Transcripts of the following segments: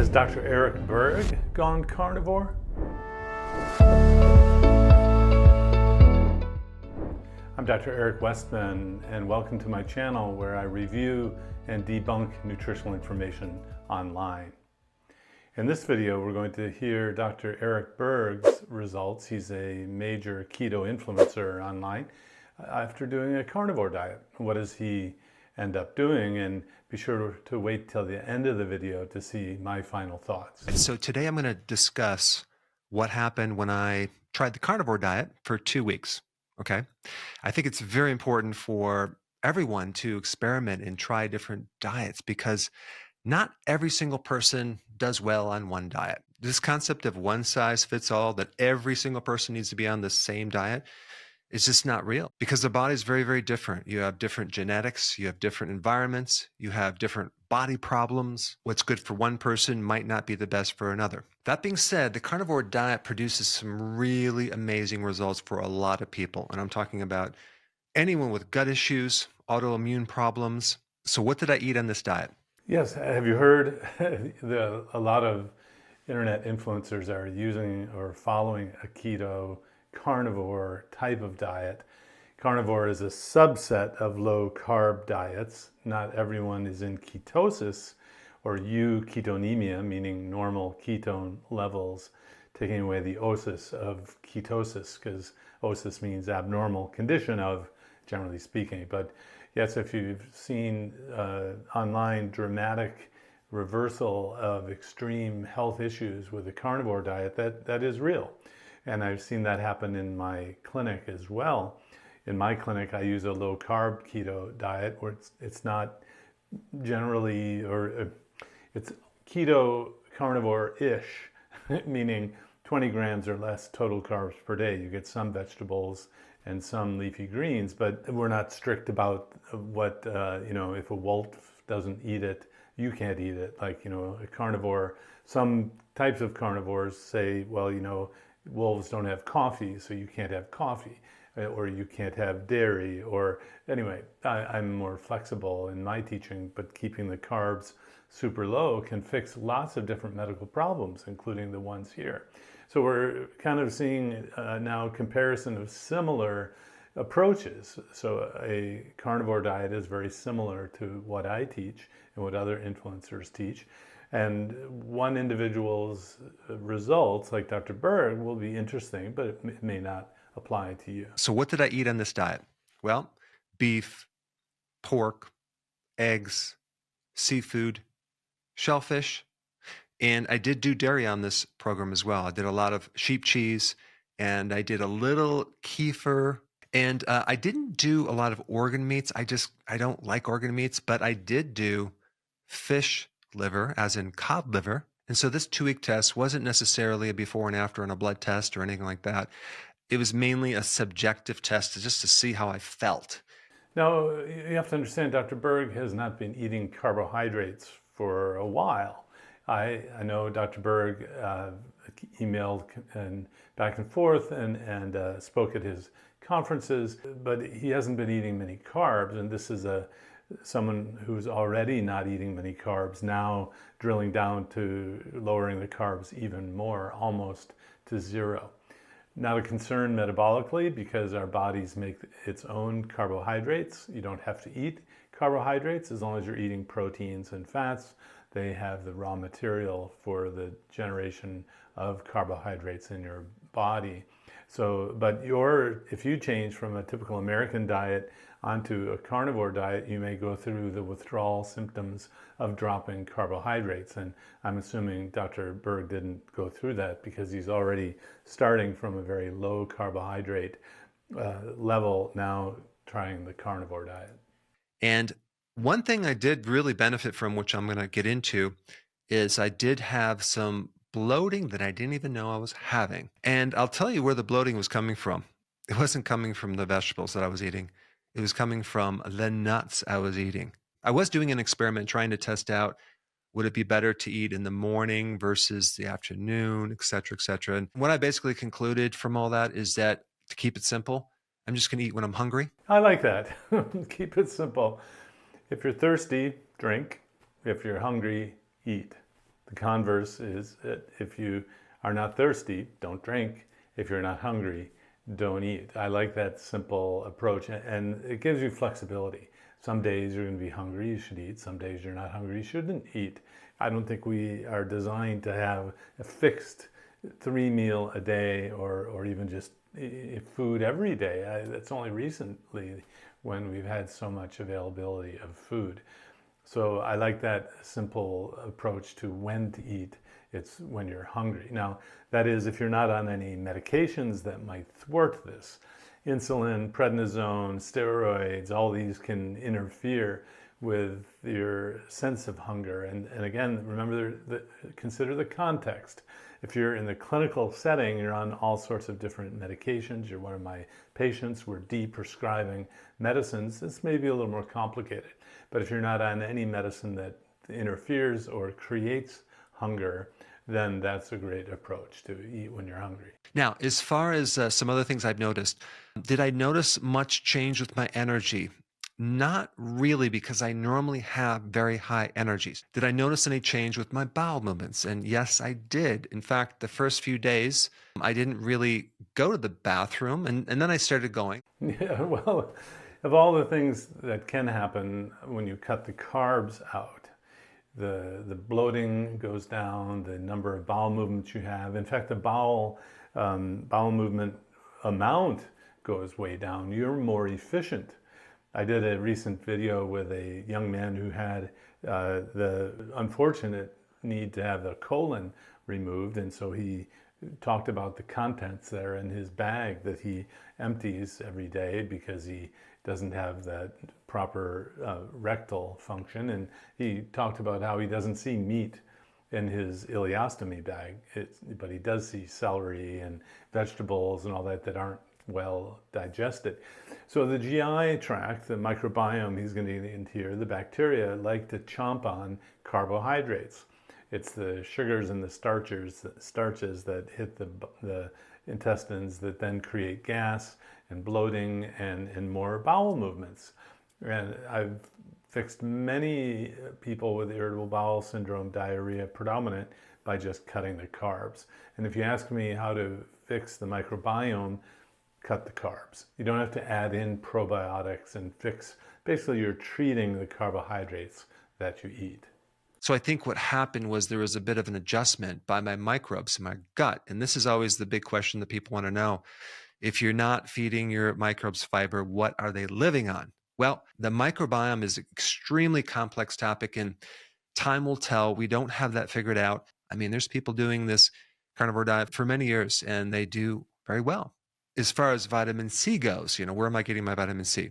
Has Dr. Eric Berg gone carnivore? I'm Dr. Eric Westman, and welcome to my channel where I review and debunk nutritional information online. In this video, we're going to hear Dr. Eric Berg's results. He's a major keto influencer online after doing a carnivore diet. What does he end up doing? And be sure to wait till the end of the video to see my final thoughts. So today I'm going to discuss what happened when I tried the carnivore diet for 2 weeks. Okay. I think it's very important for everyone to experiment and try different diets because not every single person does well on one diet. This concept of one size fits all, that every single person needs to be on the same diet, is just not real because the body is very, very different. You have different genetics, you have different environments, you have different body problems. What's good for one person might not be the best for another. That being said, the carnivore diet produces some really amazing results for a lot of people. And I'm talking about anyone with gut issues, autoimmune problems. So what did I eat on this diet? Yes, have you heard a lot of internet influencers are using or following a keto carnivore type of diet. Carnivore is a subset of low-carb diets. Not everyone is in ketosis or euketonemia, meaning normal ketone levels, taking away the osis of ketosis, because osis means abnormal condition of, generally speaking. But yes, if you've seen online dramatic reversal of extreme health issues with the carnivore diet, that is real. And I've seen that happen in my clinic as well. In my clinic, I use a low-carb keto diet where it's not generally, or it's keto carnivore-ish, meaning 20 grams or less total carbs per day. You get some vegetables and some leafy greens, but we're not strict about what, if a wolf doesn't eat it, you can't eat it. Like, a carnivore, some types of carnivores say, well, wolves don't have coffee, so you can't have coffee, or you can't have dairy, or anyway, I'm more flexible in my teaching, but keeping the carbs super low can fix lots of different medical problems, including the ones here. So we're kind of seeing now a comparison of similar approaches. So a carnivore diet is very similar to what I teach and what other influencers teach. And one individual's results, like Dr. Berg, will be interesting, but it may not apply to you. So what did I eat on this diet? Well, beef, pork, eggs, seafood, shellfish, and I did do dairy on this program as well. I did a lot of sheep cheese, and I did a little kefir, and I didn't do a lot of organ meats. I don't like organ meats, but I did do fish liver, as in cod liver. And so this 2-week test wasn't necessarily a before and after on a blood test or anything like that. It was mainly a subjective test just to see how I felt. Now, you have to understand, Dr. Berg has not been eating carbohydrates for a while. I know Dr. Berg emailed and back and forth and spoke at his conferences, but he hasn't been eating many carbs, and this is someone who's already not eating many carbs, now drilling down to lowering the carbs even more, almost to zero. Not a concern metabolically because our bodies make its own carbohydrates. You don't have to eat carbohydrates as long as you're eating proteins and fats. They have the raw material for the generation of carbohydrates in your body. So, but if you change from a typical American diet onto a carnivore diet, you may go through the withdrawal symptoms of dropping carbohydrates. And I'm assuming Dr. Berg didn't go through that because he's already starting from a very low carbohydrate level, now trying the carnivore diet. And one thing I did really benefit from, which I'm going to get into, is I did have some bloating that I didn't even know I was having. And I'll tell you where the bloating was coming from. It wasn't coming from the vegetables that I was eating. It was coming from the nuts I was eating. I was doing an experiment trying to test out, would it be better to eat in the morning versus the afternoon, et cetera, et cetera. And what I basically concluded from all that is that, to keep it simple, I'm just going to eat when I'm hungry. I like that. Keep it simple. If you're thirsty, drink. If you're hungry, eat. The converse is that if you are not thirsty, don't drink. If you're not hungry, don't eat. I like that simple approach, and it gives you flexibility. Some days you're going to be hungry, you should eat. Some days you're not hungry, you shouldn't eat. I don't think we are designed to have a fixed 3 meal a day or even just food every day. That's only recently when we've had so much availability of food. So I like that simple approach to when to eat. It's when you're hungry. Now, that is if you're not on any medications that might thwart this. Insulin, prednisone, steroids, all these can interfere with your sense of hunger. And again, remember, consider the context. If you're in the clinical setting, you're on all sorts of different medications. You're one of my patients. We're de-prescribing medicines. This may be a little more complicated. But if you're not on any medicine that interferes or creates hunger, then that's a great approach to eat when you're hungry. Now, as far as some other things I've noticed, did I notice much change with my energy? Not really, because I normally have very high energies. Did I notice any change with my bowel movements? And yes, I did. In fact, the first few days, I didn't really go to the bathroom, and then I started going. Yeah, well, of all the things that can happen when you cut the carbs out, the bloating goes down, the number of bowel movements you have. In fact, the bowel movement amount goes way down. You're more efficient. I did a recent video with a young man who had the unfortunate need to have the colon removed, and so he talked about the contents there in his bag that he empties every day because he doesn't have that proper rectal function. And he talked about how he doesn't see meat in his ileostomy bag, but he does see celery and vegetables and all that that aren't well digested. So the GI tract, the microbiome he's going to get into here, the bacteria like to chomp on carbohydrates. It's the sugars and the starches that hit the intestines that then create gas and bloating and more bowel movements. And I've fixed many people with irritable bowel syndrome, diarrhea predominant, by just cutting the carbs. And if you ask me how to fix the microbiome, cut the carbs. You don't have to add in probiotics and fix. Basically, you're treating the carbohydrates that you eat. So I think what happened was there was a bit of an adjustment by my microbes in my gut. And this is always the big question that people want to know. If you're not feeding your microbes fiber, what are they living on? Well, the microbiome is an extremely complex topic, and time will tell. We don't have that figured out. I mean, there's people doing this carnivore diet for many years, and they do very well. As far as vitamin C goes, where am I getting my vitamin C?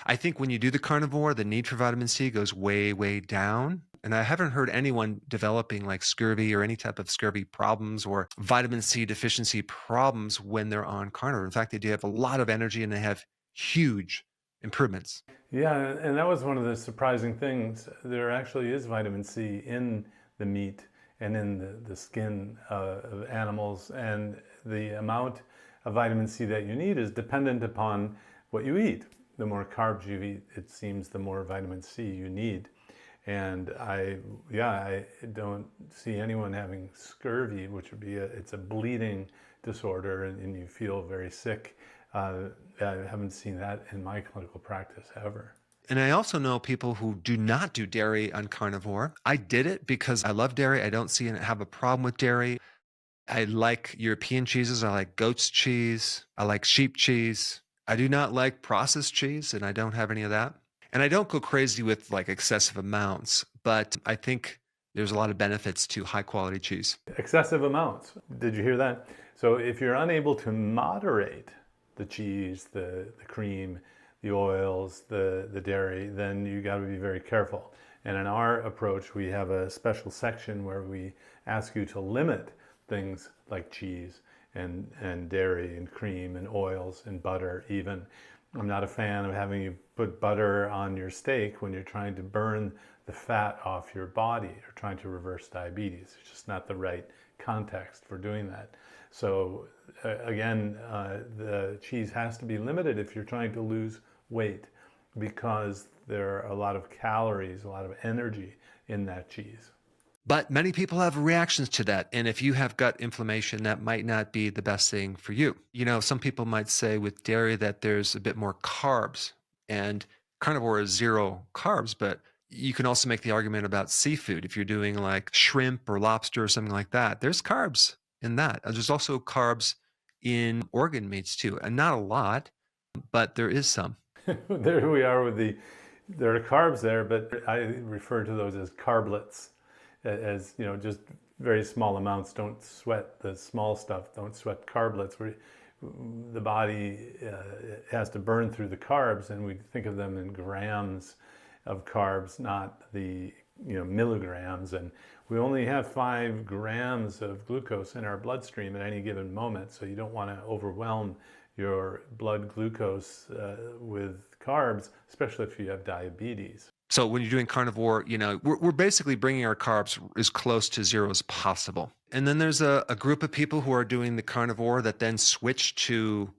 I think when you do the carnivore, the need for vitamin C goes way, way down. And I haven't heard anyone developing like scurvy or any type of scurvy problems or vitamin C deficiency problems when they're on carnivore. In fact, they do have a lot of energy and they have huge improvements. Yeah, and that was one of the surprising things. There actually is vitamin C in the meat and in the skin of animals, and the amount of vitamin C that you need is dependent upon what you eat. The more carbs you eat, it seems the more vitamin C you need. And I don't see anyone having scurvy, which would be it's a bleeding disorder, and you feel very sick. I haven't seen that in my clinical practice ever. And I also know people who do not do dairy on carnivore. I did it because I love dairy. I don't have a problem with dairy. I like European cheeses. I like goat's cheese. I like sheep cheese. I do not like processed cheese, and I don't have any of that. And I don't go crazy with like excessive amounts, but I think there's a lot of benefits to high quality cheese. Excessive amounts. Did you hear that? So if you're unable to moderate the cheese, the cream, the oils, the dairy, then you got to be very careful. And in our approach, we have a special section where we ask you to limit things like cheese and dairy and cream and oils and butter even. I'm not a fan of having you put butter on your steak when you're trying to burn the fat off your body or trying to reverse diabetes. It's just not the right context for doing that. So again, the cheese has to be limited if you're trying to lose weight, because there are a lot of calories, a lot of energy in that cheese. But many people have reactions to that. And if you have gut inflammation, that might not be the best thing for you. Some people might say with dairy that there's a bit more carbs, and carnivore is zero carbs, but you can also make the argument about seafood. If you're doing like shrimp or lobster or something like that, there's carbs in that. There's also carbs in organ meats too, and not a lot, but there is some. There we are there are carbs there, but I refer to those as carblets, as just very small amounts. Don't sweat the small stuff. Don't sweat carblets. The body has to burn through the carbs, and we think of them in grams of carbs, not the milligrams. And we only have 5 grams of glucose in our bloodstream at any given moment, so you don't want to overwhelm your blood glucose with carbs, especially if you have diabetes. So when you're doing carnivore, we're basically bringing our carbs as close to zero as possible. And then there's a group of people who are doing the carnivore that then switch to,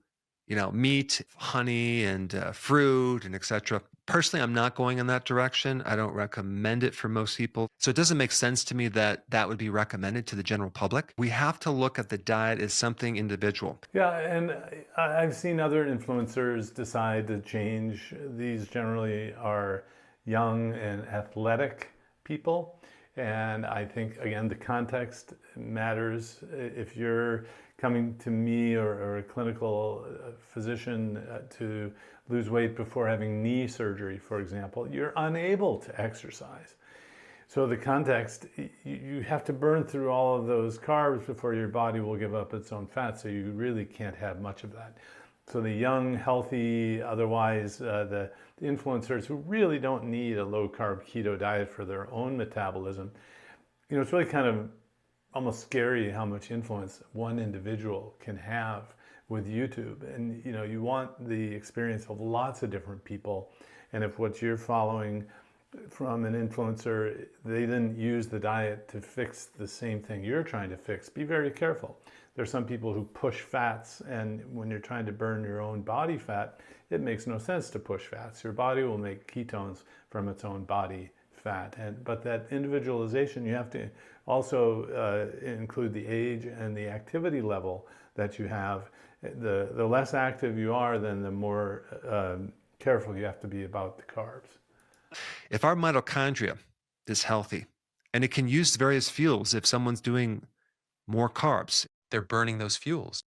meat, honey, and fruit, and etc. Personally, I'm not going in that direction. I don't recommend it for most people. So it doesn't make sense to me that that would be recommended to the general public. We have to look at the diet as something individual. Yeah, and I've seen other influencers decide to change. These generally are young and athletic people. And I think, again, the context matters. If you're coming to me or a clinical physician to lose weight before having knee surgery, for example, you're unable to exercise. So the context, you have to burn through all of those carbs before your body will give up its own fat, so you really can't have much of that. So the young, healthy, otherwise the influencers who really don't need a low-carb keto diet for their own metabolism, it's really kind of almost scary how much influence one individual can have with YouTube. And you want the experience of lots of different people. And if what you're following from an influencer, they didn't use the diet to fix the same thing you're trying to fix, be very careful. There's some people who push fats, and when you're trying to burn your own body fat, it makes no sense to push fats. Your body will make ketones from its own body fat. But that individualization, you have to also include the age and the activity level that you have. The less active you are, then the more careful you have to be about the carbs. If our mitochondria is healthy, and it can use various fuels, if someone's doing more carbs, they're burning those fuels,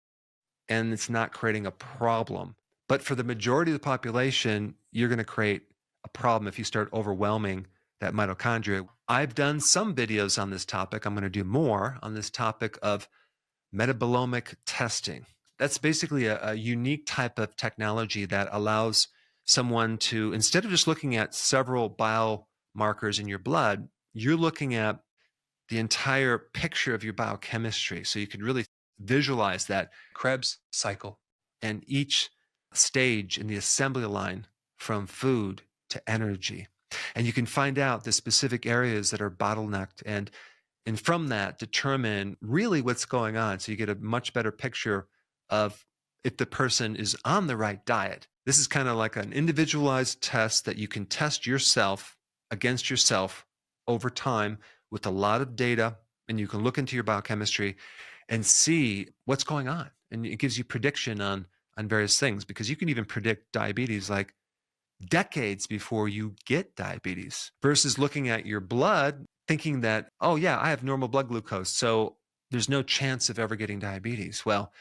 and it's not creating a problem. But for the majority of the population, you're going to create a problem if you start overwhelming that mitochondria. I've done some videos on this topic. I'm going to do more on this topic of metabolomic testing. That's basically a unique type of technology that allows someone to, instead of just looking at several biomarkers in your blood, you're looking at the entire picture of your biochemistry. So you can really visualize that Krebs cycle and each stage in the assembly line from food to energy. And you can find out the specific areas that are bottlenecked and from that determine really what's going on. So you get a much better picture of if the person is on the right diet. This is kind of like an individualized test that you can test yourself against yourself over time with a lot of data, and you can look into your biochemistry and see what's going on. And it gives you prediction on various things, because you can even predict diabetes like decades before you get diabetes, versus looking at your blood thinking that, oh yeah, I have normal blood glucose, so there's no chance of ever getting diabetes. Well,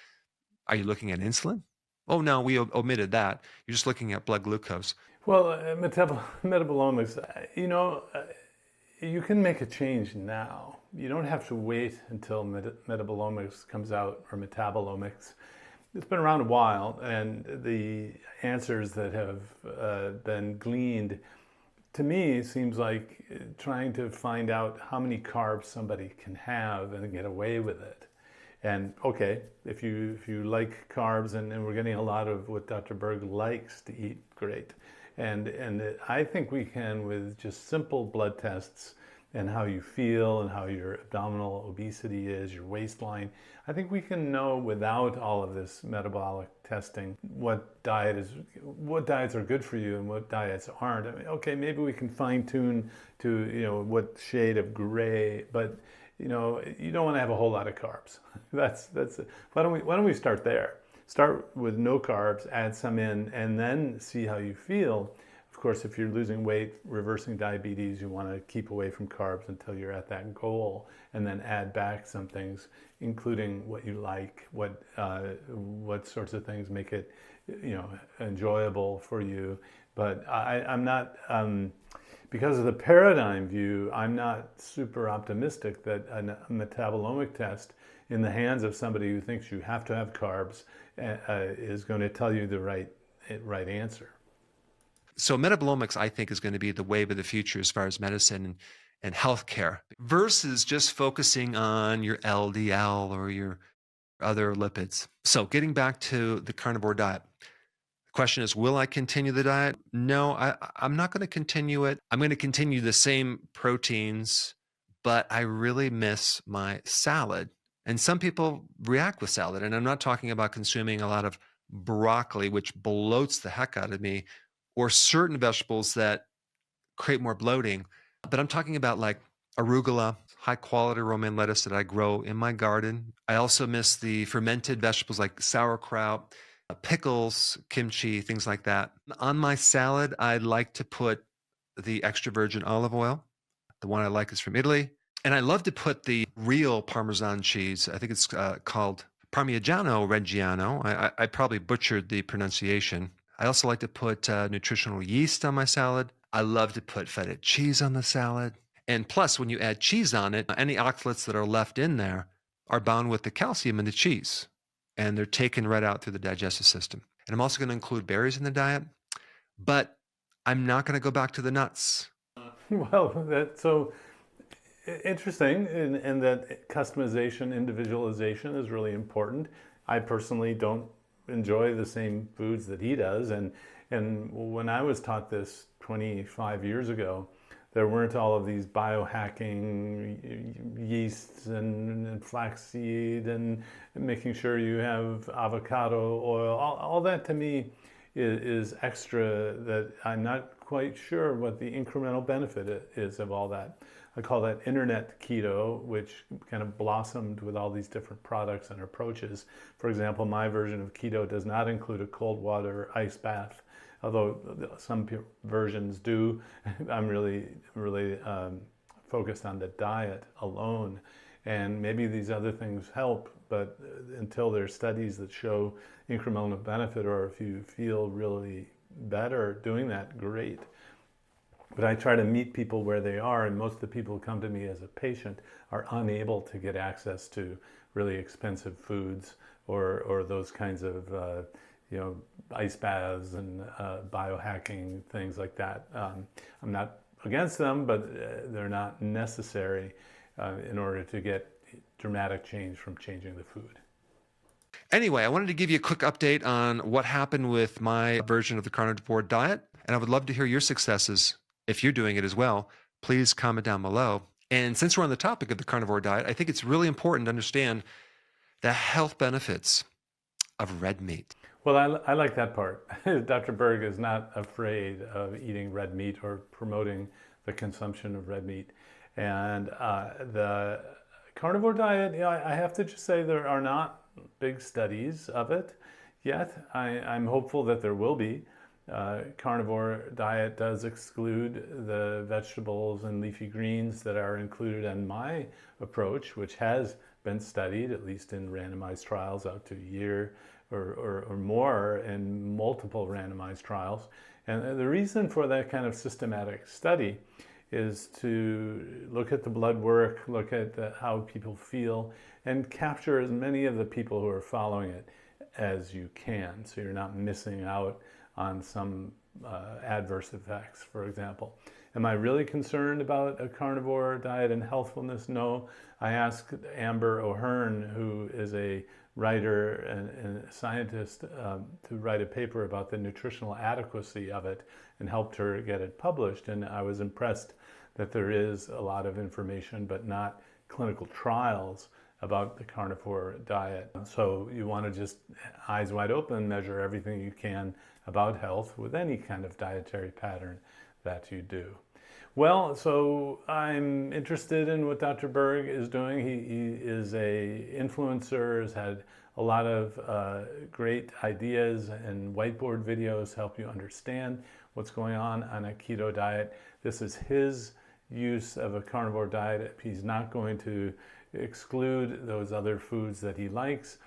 are you looking at insulin? Oh no, we omitted that. You're just looking at blood glucose. Well, metabolomics, you can make a change now. You don't have to wait until metabolomics comes out, or metabolomics. It's been around a while, and the answers that have been gleaned, to me, seems like trying to find out how many carbs somebody can have and get away with it. And okay, if you like carbs, and we're getting a lot of what Dr. Berg likes to eat, great. And I think we can, with just simple blood tests, and how you feel and how your abdominal obesity is, your waistline. I think we can know without all of this metabolic testing what diets are good for you and what diets aren't. I mean, okay, maybe we can fine tune to, what shade of gray, but you don't want to have a whole lot of carbs. That's it. Why don't we start there? Start with no carbs, add some in, and then see how you feel. Of course, if you're losing weight, reversing diabetes, you want to keep away from carbs until you're at that goal, and then add back some things, including what you like, what sorts of things make it, enjoyable for you. But I'm not, because of the paradigm view, I'm not super optimistic that a metabolomic test in the hands of somebody who thinks you have to have carbs is going to tell you the right answer. So metabolomics, I think, is going to be the wave of the future as far as medicine and healthcare, versus just focusing on your LDL or your other lipids. So getting back to the carnivore diet, the question is, will I continue the diet? No, I'm not going to continue it. I'm going to continue the same proteins, but I really miss my salad. And some people react with salad. And I'm not talking about consuming a lot of broccoli, which bloats the heck out of me, or certain vegetables that create more bloating. But I'm talking about like arugula, high quality romaine lettuce that I grow in my garden. I also miss the fermented vegetables like sauerkraut, pickles, kimchi, things like that. On my salad, I like to put the extra virgin olive oil. The one I like is from Italy. And I love to put the real Parmesan cheese. I think it's called Parmigiano Reggiano. I probably butchered the pronunciation. I also like to put nutritional yeast on my salad. I love to put feta cheese on the salad. And plus, when you add cheese on it, any oxalates that are left in there are bound with the calcium in the cheese, and they're taken right out through the digestive system. And I'm also going to include berries in the diet, but I'm not going to go back to the nuts. Well, that's so interesting, and that customization, individualization is really important. I personally don't enjoy the same foods that he does, and when I was taught this 25 years ago, there weren't all of these biohacking yeasts and flaxseed and making sure you have avocado oil. All that to me is extra that I'm not quite sure what the incremental benefit is of all that. I call that internet keto, which kind of blossomed with all these different products and approaches. For example, my version of keto does not include a cold water ice bath, although some versions do. I'm really focused on the diet alone, and maybe these other things help, but until there's studies that show incremental benefit, or if you feel really better doing that, great. But I try to meet people where they are, and most of the people who come to me as a patient are unable to get access to really expensive foods or those kinds of ice baths and biohacking, things like that. I'm not against them, but they're not necessary in order to get dramatic change from changing the food. Anyway, I wanted to give you a quick update on what happened with my version of the carnivore diet, and I would love to hear your successes. If you're doing it as well, please comment down below. And since we're on the topic of the carnivore diet, I think it's really important to understand the health benefits of red meat. Well, I like that part. Dr. Berg is not afraid of eating red meat or promoting the consumption of red meat. And the carnivore diet, I have to just say there are not big studies of it yet. I'm hopeful that there will be. Carnivore diet does exclude the vegetables and leafy greens that are included in my approach, which has been studied, at least in randomized trials out to a year or more, in multiple randomized trials. And the reason for that kind of systematic study is to look at the blood work, look at how people feel, and capture as many of the people who are following it as you can, so you're not missing out on some adverse effects, for example. Am I really concerned about a carnivore diet and healthfulness? No. I asked Amber O'Hearn, who is a writer and a scientist, to write a paper about the nutritional adequacy of it, and helped her get it published. And I was impressed that there is a lot of information, but not clinical trials about the carnivore diet. So you want to just eyes wide open, measure everything you can about health with any kind of dietary pattern that you do. Well, so I'm interested in what Dr. Berg is doing. He is a influencer, has had a lot of great ideas, and whiteboard videos help you understand what's going on a keto diet. This is his use of a carnivore diet. He's not going to exclude those other foods that he likes.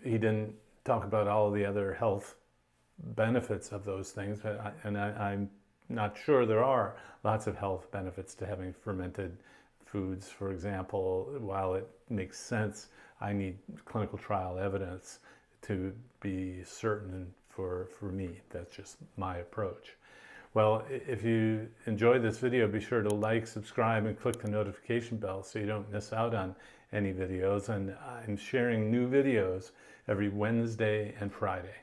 He didn't talk about all the other health benefits of those things, but I'm not sure there are lots of health benefits to having fermented foods. For example, while it makes sense, I need clinical trial evidence to be certain for me. That's just my approach. Well, if you enjoyed this video, be sure to like, subscribe, and click the notification bell so you don't miss out on any videos. And I'm sharing new videos every Wednesday and Friday.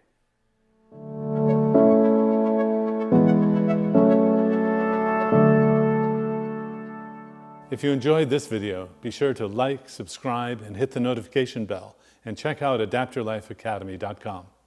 If you enjoyed this video, be sure to like, subscribe, and hit the notification bell. And check out adaptyourlifeacademy.com.